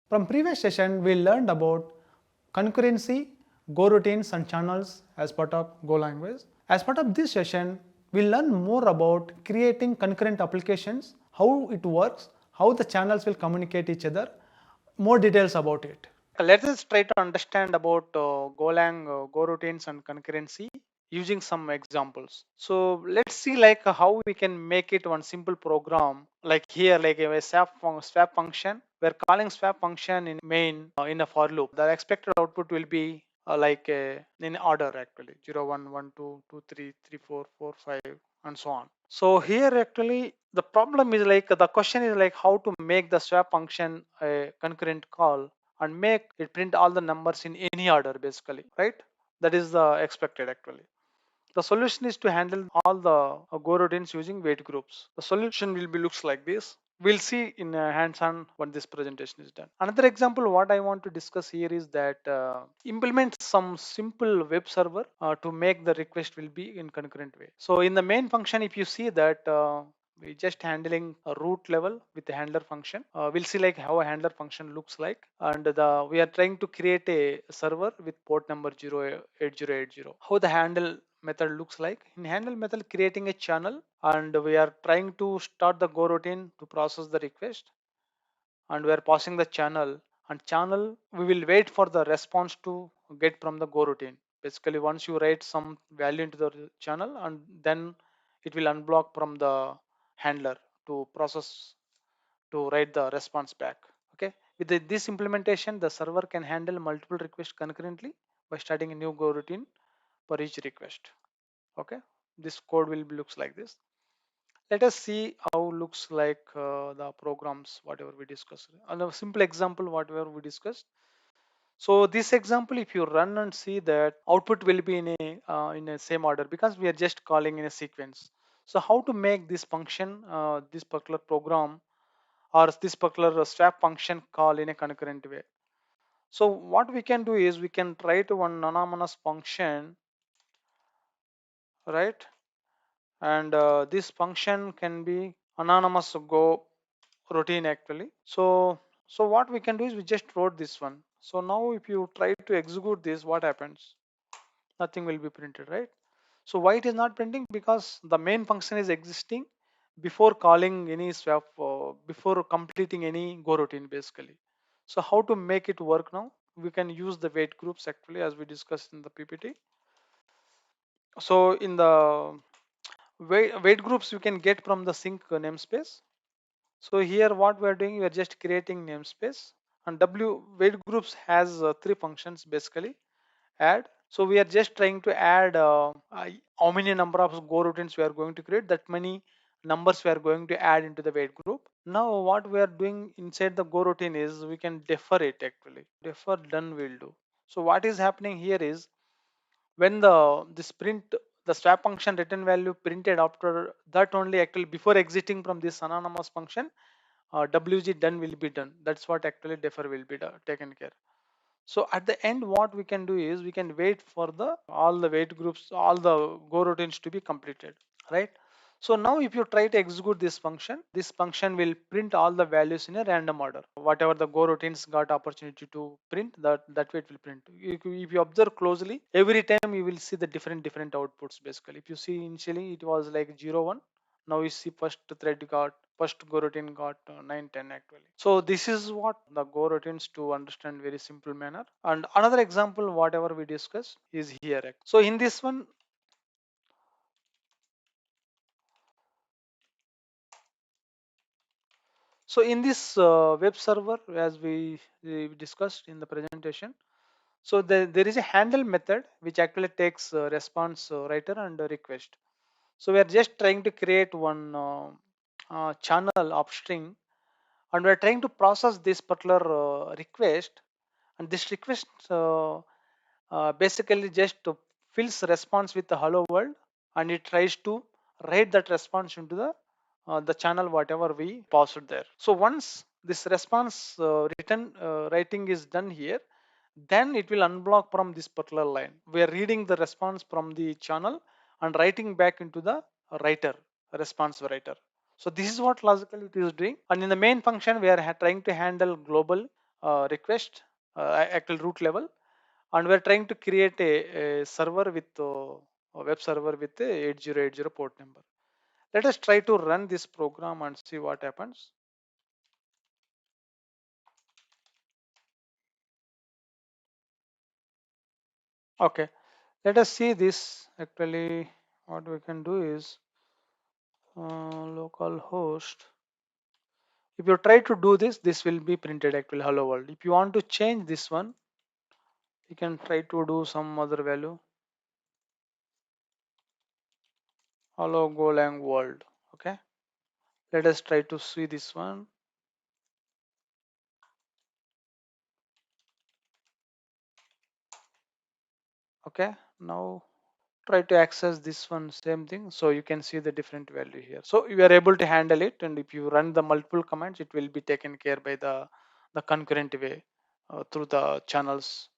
From previous session, we learned about concurrency, goroutines and channels as part of Go language. As part of this session, we'll learn more about creating concurrent applications, how it works, how the channels will communicate each other, more details about it. Let us try to understand about Golang, goroutines and concurrency using some examples. So let's see like how we can make it one simple program like here like a swap function. We're calling swap function in main in a for loop. The expected output will be in order actually 0 1 1 2 2 3 3 4 4 5 and so on. So here actually the problem is like the question is like how to make the swap function a concurrent call and make it print all the numbers in any order basically, right? That is the expected actually. The solution is to handle all the goroutines using wait groups. The solution will be looks like this. We'll see in hands-on when this presentation is done. Another example what I want to discuss here is that implement some simple web server to make the request will be in concurrent way. So in the main function, if you see that we just handling a root level with the handler function. We'll see like how a handler function looks like, and we are trying to create a server with port number 08080. How the handle method looks like. In handle method, creating a channel, and we are trying to start the go routine to process the request, and we are passing the channel. And channel, we will wait for the response to get from the go routine. Basically, once you write some value into the channel, and then it will unblock from the handler to process to write the response back. Okay, with this implementation, the server can handle multiple requests concurrently by starting a new go routine for each request. Okay, this code will be looks like this. Let us see how looks like the programs whatever we discussed, and a simple example whatever we discussed. So this example, if you run and see that output will be in a same order because we are just calling in a sequence. So how to make this function, this particular program or this particular swap function call in a concurrent way? So what we can do is we can write one anonymous function, right? And this function can be anonymous go routine actually. So what we can do is we just wrote this one. So now if you try to execute this, what happens? Nothing will be printed, right? So why it is not printing? Because the main function is existing before calling any swap, before completing any go routine basically. So how to make it work now? We can use the wait groups actually as we discussed in the PPT. So in the wait groups you can get from the sync namespace. So here what we are doing, we are just creating namespace, and wait groups has three functions basically. Add. So we are just trying to add how many number of go routines we are going to create, that many numbers we are going to add into the wait group. Now what we are doing inside the go routine is we can defer it actually. Defer done will do. So what is happening here is when this print the swap function return value printed, after that only actually before exiting from this anonymous function, wg done will be done. That's what actually defer will be taken care. So at the end what we can do is we can wait for the all the wait groups, all the go routines to be completed, right? So now if you try to execute this function will print all the values in a random order. Whatever the go routines got opportunity to print, that way it will print. If you observe closely, every time you will see the different outputs basically. If you see initially it was like 0 1. Now you see first go routine got 9 10 actually. So this is what the go routines to understand very simple manner. And another example whatever we discussed is here. So in this one, so in this web server, as we discussed in the presentation, so there is a handle method which actually takes response writer and request. So we are just trying to create one channel upstream, and we are trying to process this particular request, and this request basically just fills response with the hello world, and it tries to write that response into the channel whatever we passed there. So once this response written writing is done here, then it will unblock from this particular line. We are reading the response from the channel and writing back into the writer, response writer. So this is what logically it is doing. And in the main function, we are trying to handle global request actual root level, and we're trying to create a server with a web server with a 8080 port number. Let us try to run this program and see what happens. Okay, let us see this. Actually, what we can do is localhost. If you try to do this, this will be printed actually hello world. If you want to change this one, you can try to do some other value. Hello Golang world. Okay, let us try to see this one. Okay, now try to access this one, same thing, so you can see the different value here. So you are able to handle it, and if you run the multiple commands, it will be taken care by the concurrent way through the channels